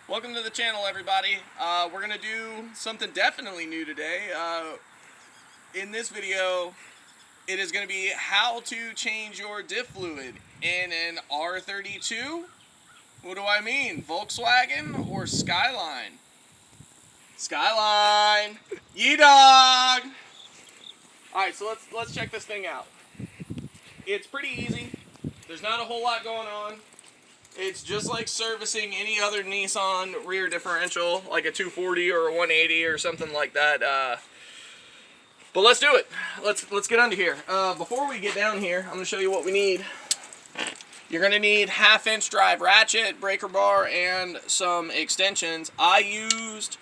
Welcome to the channel, everybody. We're going to do something definitely new today. In this video, it is going to be how to change your diff fluid in an R32. What do I mean? Volkswagen or Skyline? Skyline! Yee-dog! Alright, so let's check this thing out. It's pretty easy. There's not a whole lot going on. It's just like servicing any other Nissan rear differential, like a 240 or a 180 or something like that. But let's do it. Let's get under here. Before we get down here, I'm going to show you what we need. You're going to need 1/2-inch drive ratchet, breaker bar, and some extensions. I used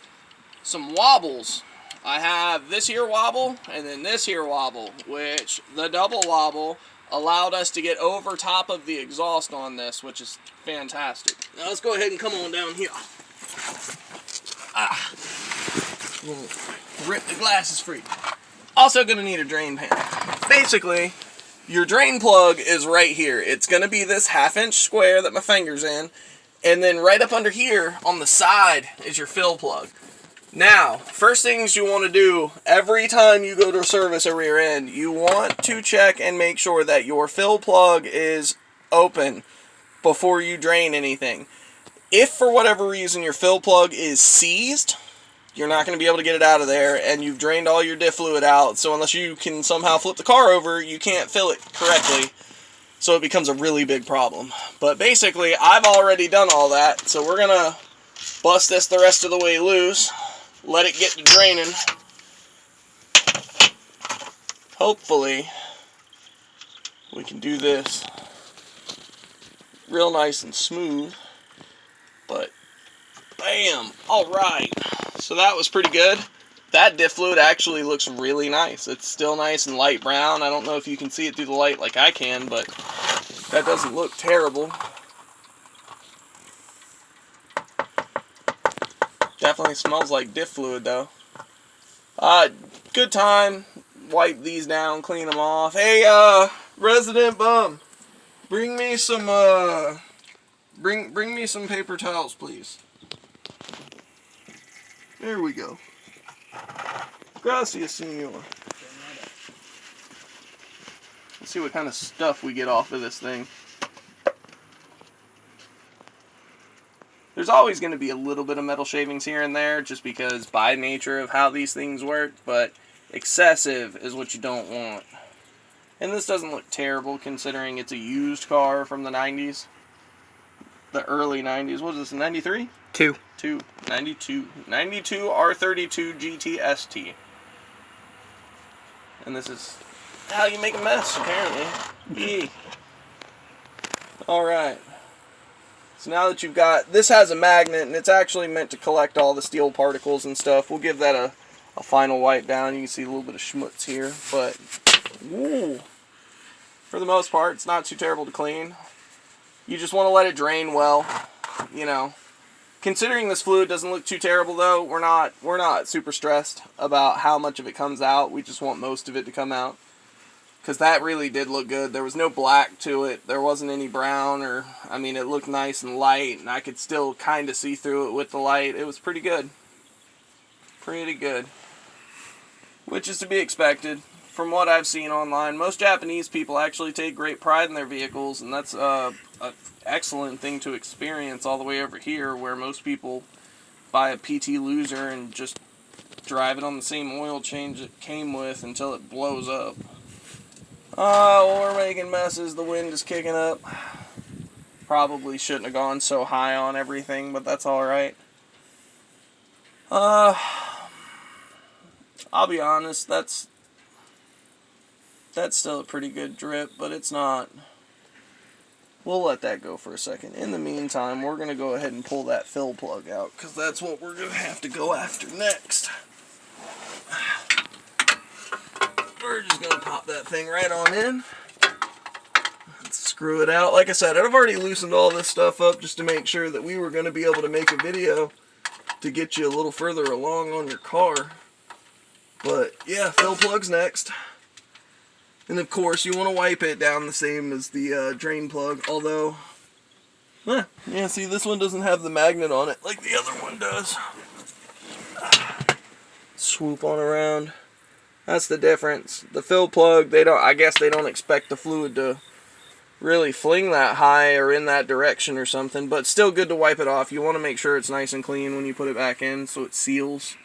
some wobbles. I have this here wobble and then this here wobble, which the double wobble allowed us to get over top of the exhaust on this, which is fantastic. Now let's go ahead and come on down here. We'll rip the glasses free. Also going to need a drain pan. Basically, your drain plug is right here. It's going to be this 1/2-inch square that my finger's in, and then right up under here on the side is your fill plug. Now, first things you want to do every time you go to service a rear end, you want to check and make sure that your fill plug is open before you drain anything. If for whatever reason your fill plug is seized, you're not going to be able to get it out of there, and you've drained all your diff fluid out, so unless you can somehow flip the car over, you can't fill it correctly, so it becomes a really big problem. But basically, I've already done all that, so we're going to bust this the rest of the way loose. Let it get to draining. Hopefully, we can do this real nice and smooth. But, bam! Alright. So that was pretty good. That diff fluid actually looks really nice. It's still nice and light brown. I don't know if you can see it through the light like I can, but that doesn't look terrible. Definitely smells like diff fluid though. Good time. Wipe these down, clean them off. Hey, resident bum, bring me some bring me some paper towels, please. There we go. Gracias, senor. Let's see what kind of stuff we get off of this thing. There's always going to be a little bit of metal shavings here and there, just because by nature of how these things work, but excessive is what you don't want. And this doesn't look terrible considering it's a used car from the 90s. The early 90s. What is this, 93? 92 R32 GTS-T. And this is how you make a mess, apparently. Yee. Alright. So now that you've got, this has a magnet, and it's actually meant to collect all the steel particles and stuff. We'll give that a final wipe down. You can see a little bit of schmutz here, but ooh, for the most part, it's not too terrible to clean. You just want to let it drain well, you know. Considering this fluid doesn't look too terrible though, we're not super stressed about how much of it comes out. We just want most of it to come out. Because that really did look good. There was no black to it. There wasn't any brown, or, I mean, it looked nice and light, and I could still kind of see through it with the light. It was pretty good. Pretty good. Which is to be expected from what I've seen online. Most Japanese people actually take great pride in their vehicles, and that's an excellent thing to experience all the way over here, where most people buy a PT Loser and just drive it on the same oil change it came with until it blows up. Oh, we're making messes. The wind is kicking up. Probably shouldn't have gone so high on everything, but that's alright. I'll be honest, that's still a pretty good drip, but it's not. We'll let that go for a second. In the meantime, we're going to go ahead and pull that fill plug out, because that's what we're going to have to go after next. We're just going to pop that thing right on in. Let's screw it out. Like I said, I've already loosened all this stuff up just to make sure that we were going to be able to make a video to get you a little further along on your car. But yeah, fill plug's next. And of course, you want to wipe it down the same as the drain plug, although Yeah, see, this one doesn't have the magnet on it like the other one does. Swoop on around. That's the difference. The fill plug, I guess they don't expect the fluid to really fling that high or in that direction or something, but still good to wipe it off. You want to make sure it's nice and clean when you put it back in so it seals.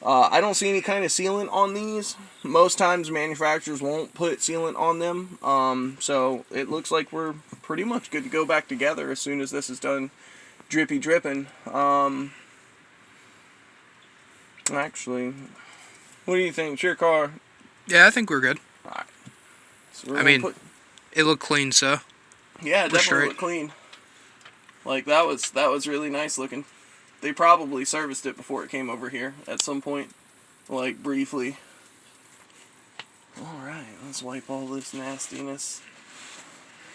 I don't see any kind of sealant on these. Most times manufacturers won't put sealant on them, so it looks like we're pretty much good to go back together as soon as this is done dripping. Actually, what do you think? It's your car. Yeah, I think we're good. Alright. So it looked clean, so. Yeah, it definitely looked clean. Like, that was really nice looking. They probably serviced it before it came over here at some point, like, briefly. Alright, let's wipe all this nastiness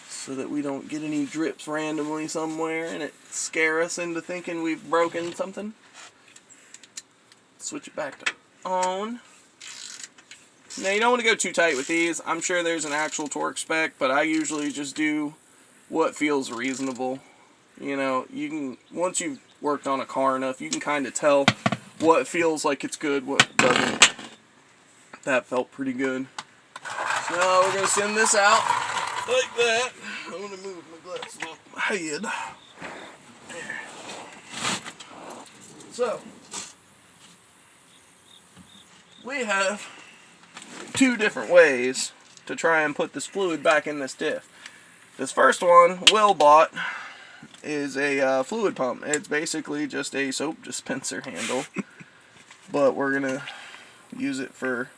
so that we don't get any drips randomly somewhere and it scare us into thinking we've broken something. Switch it back to on. Now, you don't want to go too tight with these. I'm sure there's an actual torque spec, but I usually just do what feels reasonable. You know, once you've worked on a car enough, you can kind of tell what feels like it's good, what doesn't. That felt pretty good. So now we're going to send this out like that. I'm going to move my glasses off my head. There. So, we have two different ways to try and put this fluid back in this diff. This first one, Will bought, is a fluid pump. It's basically just a soap dispenser handle, but we're gonna use it for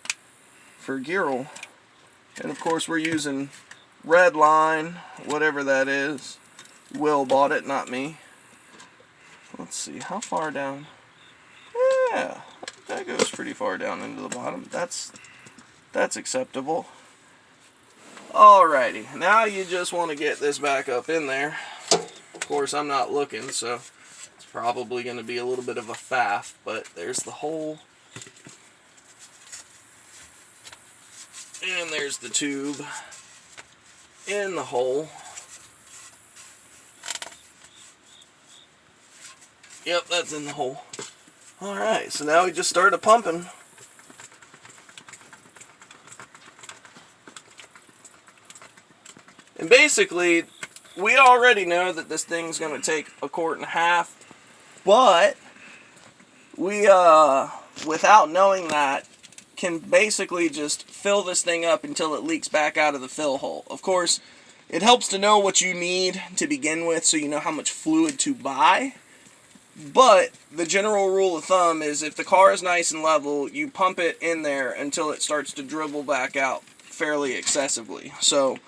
gear oil. And of course we're using Red Line, whatever that is. Will bought it, not me. Let's see, how far down? Yeah, that goes pretty far down into the bottom. That's acceptable. Alrighty, now you just want to get this back up in there. Of course, I'm not looking, so it's probably going to be a little bit of a faff, but there's the hole. And there's the tube in the hole. Yep, that's in the hole. Alright, so now we just started pumping. And basically, we already know that this thing's going to take 1.5 quarts, but we, without knowing that, can basically just fill this thing up until it leaks back out of the fill hole. Of course, it helps to know what you need to begin with so you know how much fluid to buy. But the general rule of thumb is if the car is nice and level, you pump it in there until it starts to dribble back out fairly excessively. So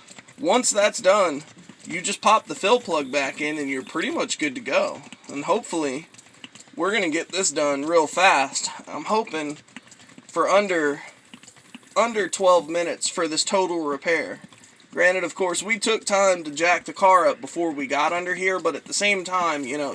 once that's done, you just pop the fill plug back in and you're pretty much good to go. And hopefully we're going to get this done real fast. I'm hoping for under 12 minutes for this total repair. Granted, of course, we took time to jack the car up before we got under here, but at the same time, you know,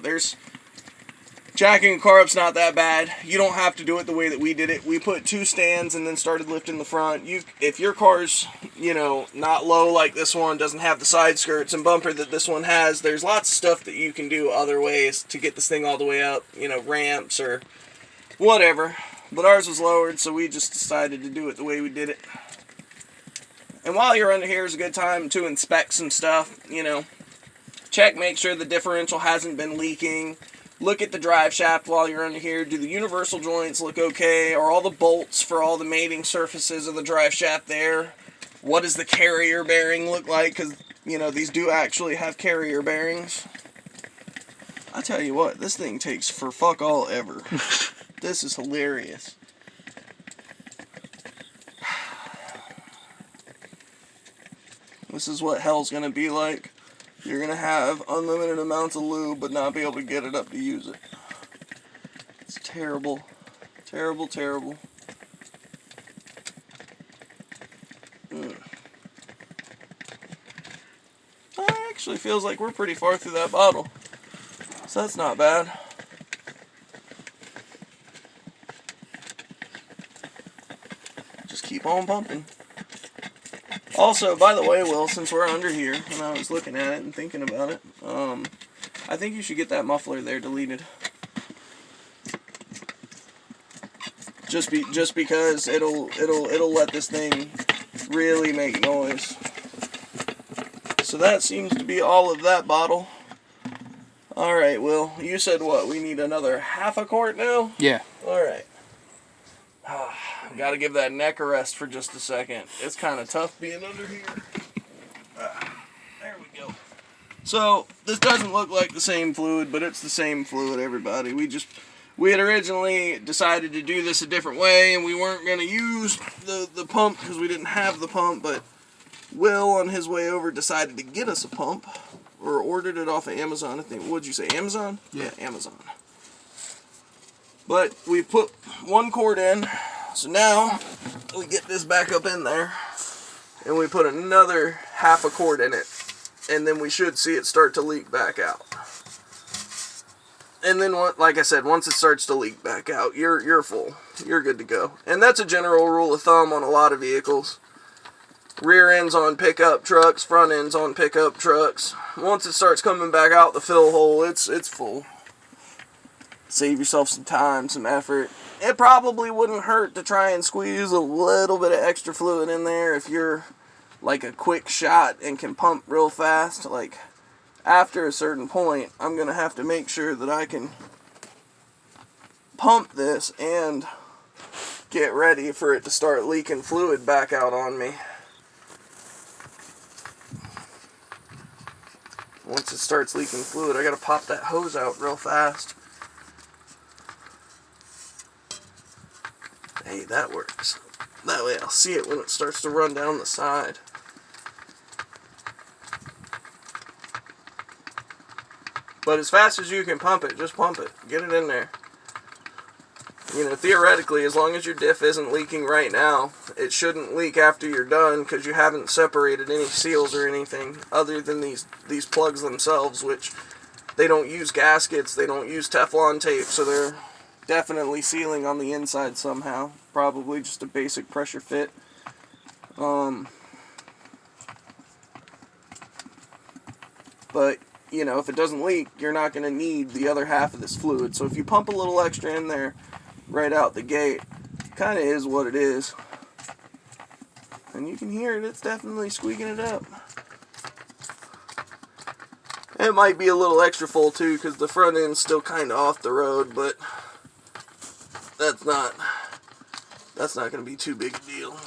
jacking a car up's not that bad. You don't have to do it the way that we did it. We put 2 stands and then started lifting the front. If your car's, you know, not low like this one, doesn't have the side skirts and bumper that this one has, there's lots of stuff that you can do other ways to get this thing all the way up, you know, ramps or whatever. But ours was lowered, so we just decided to do it the way we did it. And while you're under here is a good time to inspect some stuff, you know. Make sure the differential hasn't been leaking. Look at the drive shaft while you're under here. Do the universal joints look okay? Are all the bolts for all the mating surfaces of the drive shaft there? What does the carrier bearing look like? Because, you know, these do actually have carrier bearings. I tell you what, this thing takes for fuck all ever. This is hilarious. This is what hell's going to be like. You're going to have unlimited amounts of lube, but not be able to get it up to use it. It's terrible. Terrible, terrible. Actually feels like we're pretty far through that bottle. So that's not bad. Just keep on pumping. Also, by the way, Will, since we're under here, and I was looking at it and thinking about it, I think you should get that muffler there deleted. Just because it'll let this thing really make noise. So that seems to be all of that bottle. Alright, Will, you said what? We need another half a quart now? Yeah. Alright. Gotta give that neck a rest for just a second. It's kind of tough being under here. There we go. So, this doesn't look like the same fluid, but it's the same fluid, everybody. We had originally decided to do this a different way, and we weren't going to use the pump because we didn't have the pump, but Will, on his way over, decided to get us a pump, or ordered it off of Amazon, I think. What'd you say, Amazon? Yeah, Amazon. But we put 1 quart in, so now we get this back up in there, and we put another half a quart in it, and then we should see it start to leak back out. And then, like I said, once it starts to leak back out, you're full. You're good to go. And that's a general rule of thumb on a lot of vehicles. Rear ends on pickup trucks, front ends on pickup trucks. Once it starts coming back out the fill hole, it's full. Save yourself some time, some effort. It probably wouldn't hurt to try and squeeze a little bit of extra fluid in there if you're like a quick shot and can pump real fast. Like, after a certain point, I'm going to have to make sure that I can pump this and get ready for it to start leaking fluid back out on me. Once it starts leaking fluid, I got to pop that hose out real fast. Hey, that works. That way I'll see it when it starts to run down the side. But as fast as you can pump it, just pump it. Get it in there. You know, theoretically, as long as your diff isn't leaking right now, it shouldn't leak after you're done because you haven't separated any seals or anything other than these plugs themselves, which they don't use gaskets, they don't use Teflon tape, so they're definitely sealing on the inside somehow. Probably just a basic pressure fit. But you know, if it doesn't leak, you're not going to need the other half of this fluid. So if you pump a little extra in there right out the gate, kind of is what it is. And you can hear it, it's definitely squeaking it up. It might be a little extra full too, because the front end's still kind of off the road, but that's not going to be too big a deal.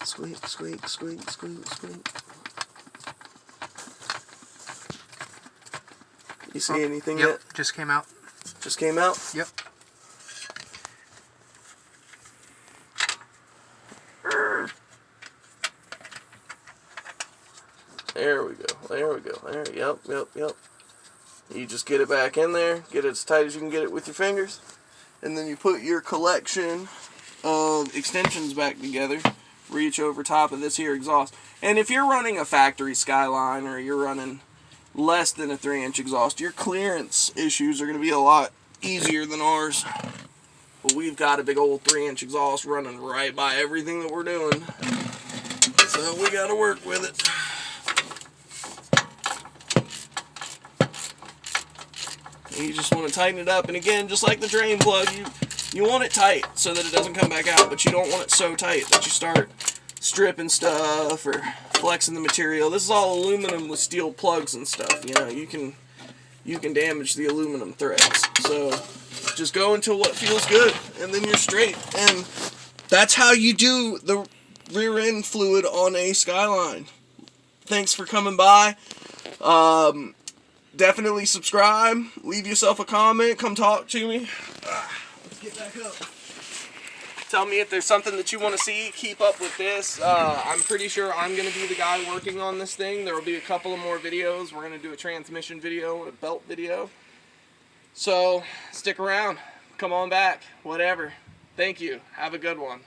Squeak, squeak, squeak, squeak, squeak. You see anything yet? Just came out. Just came out? Yep. There we go. There we go. There. Yep. You just get it back in there. Get it as tight as you can get it with your fingers. And then you put your collection of extensions back together. Reach over top of this here exhaust. And if you're running a factory Skyline or you're running less than a 3-inch exhaust, your clearance issues are going to be a lot easier than ours. But we've got a big old 3-inch exhaust running right by everything that we're doing. So we got to work with it. And you just want to tighten it up. And again, just like the drain plug, you want it tight so that it doesn't come back out, but you don't want it so tight that you start stripping stuff or flexing the material. This is all aluminum with steel plugs and stuff. You know, you can damage the aluminum threads. So just go until what feels good, and then you're straight. And that's how you do the rear end fluid on a Skyline. Thanks for coming by. Definitely subscribe. Leave yourself a comment. Come talk to me. Let's get back up. Tell me if there's something that you want to see. Keep up with this. I'm pretty sure I'm going to be the guy working on this thing. There will be a couple of more videos. We're going to do a transmission video and a belt video. So, stick around. Come on back. Whatever. Thank you. Have a good one.